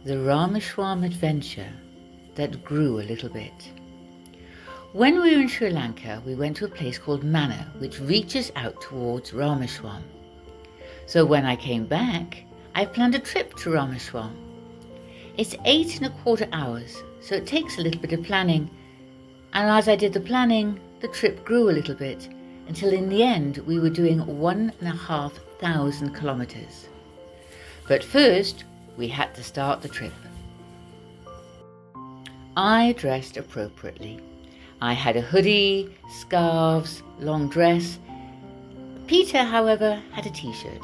The Ramaswarm adventure that grew a little bit. When we were in Sri Lanka, we went to a place called Mannar, which reaches out towards Ramaswarm. So when I came back, I planned a trip to Ramaswarm. It's 8.25 hours, so it takes a little bit of planning. And as I did the planning, the trip grew a little bit, until in the end we were doing 1,500 kilometers. But first, we had to start the trip. I dressed appropriately. I had a hoodie, scarves, long dress. Peter, however, had a t-shirt.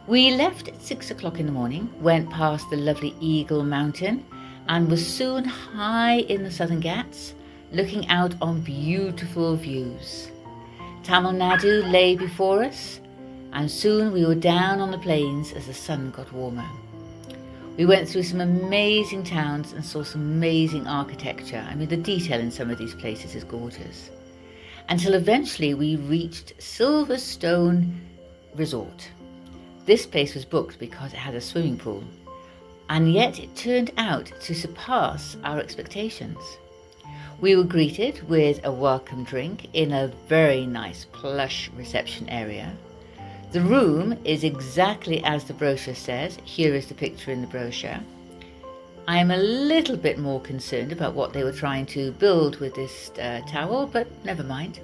We left at 6 o'clock in the morning, went past the lovely Eagle Mountain, and was soon high in the Southern Ghats, looking out on beautiful views. Tamil Nadu lay before us, and soon we were down on the plains as the sun got warmer. We went through some amazing towns and saw some amazing architecture. I mean, the detail in some of these places is gorgeous. Until eventually we reached Silverstone Resort. This place was booked because it had a swimming pool, and yet it turned out to surpass our expectations. We were greeted with a welcome drink in a very nice plush reception area. The room is exactly as the brochure says. Here is the picture in the brochure. I am a little bit more concerned about what they were trying to build with this towel, but never mind.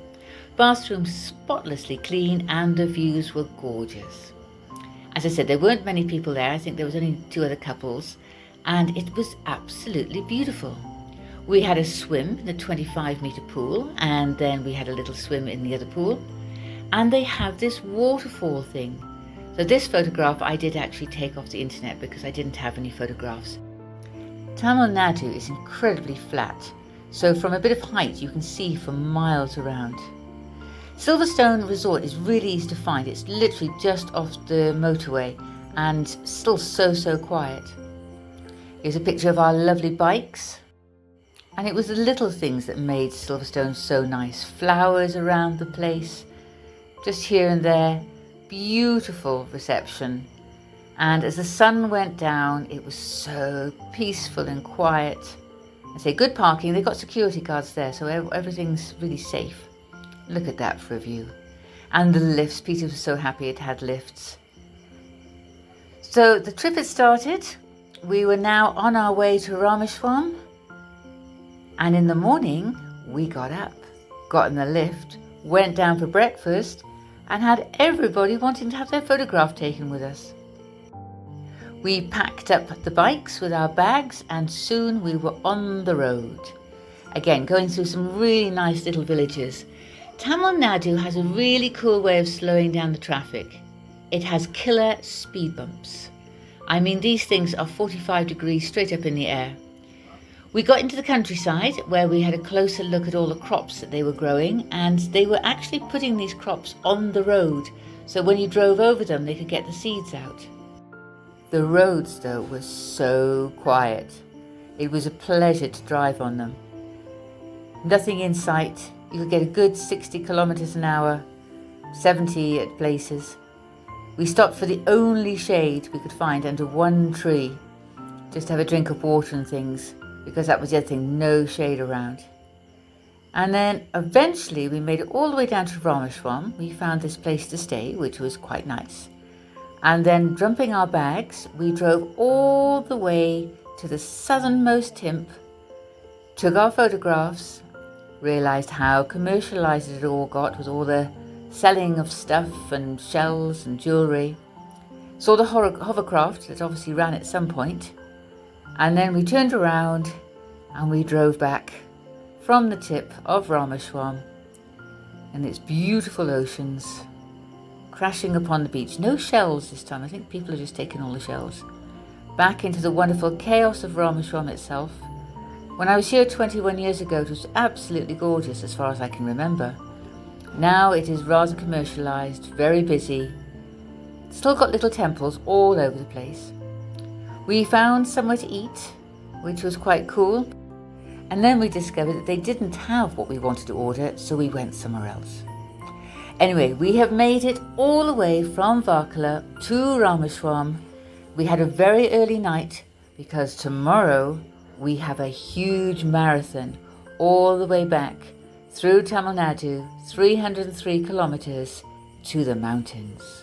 Bathroom spotlessly clean and the views were gorgeous. As I said, there weren't many people there. I think there was only 2 other couples, and it was absolutely beautiful. We had a swim in the 25-meter pool, and then we had a little swim in the other pool. And they have this waterfall thing. So this photograph I did actually take off the internet because I didn't have any photographs. Tamil Nadu is incredibly flat, so from a bit of height you can see for miles around. Silverstone Resort is really easy to find. It's literally just off the motorway and still so quiet. Here's a picture of our lovely bikes. And it was the little things that made Silverstone so nice. Flowers around the place, just here and there, beautiful reception. And as the sun went down, it was so peaceful and quiet. I say good parking, they've got security guards there, so everything's really safe. Look at that for a view. And the lifts, Peter was so happy it had lifts. So the trip had started. We were now on our way to Ramaswarm. And in the morning, we got up, got in the lift, went down for breakfast, and had everybody wanting to have their photograph taken with us. We packed up the bikes with our bags, and soon we were on the road. Again, going through some really nice little villages. Tamil Nadu has a really cool way of slowing down the traffic. It has killer speed bumps. I mean, these things are 45 degrees straight up in the air. We got into the countryside where we had a closer look at all the crops that they were growing, and they were actually putting these crops on the road, so when you drove over them they could get the seeds out. The roads though were so quiet. It was a pleasure to drive on them. Nothing in sight. You could get a good 60 kilometers an hour, 70 at places. We stopped for the only shade we could find under one tree, just to have a drink of water and things, because that was the other thing, no shade around. And then eventually we made it all the way down to Ramaswarm. We found this place to stay, which was quite nice. And then dumping our bags, we drove all the way to the southernmost tip, took our photographs, realised how commercialised it all got with all the selling of stuff and shells and jewellery. Saw the hovercraft that obviously ran at some point. And then we turned around and we drove back from the tip of Ramaswarm and its beautiful oceans crashing upon the beach. No shells this time. I think people are just taking all the shells. Back into the wonderful chaos of Ramaswarm itself. When I was here 21 years ago, it was absolutely gorgeous as far as I can remember. Now it is rather commercialised, very busy. Still got little temples all over the place. We found somewhere to eat, which was quite cool. And then we discovered that they didn't have what we wanted to order, so we went somewhere else. Anyway, we have made it all the way from Varkala to Ramaswarm. We had a very early night because tomorrow we have a huge marathon all the way back through Tamil Nadu, 303 kilometers to the mountains.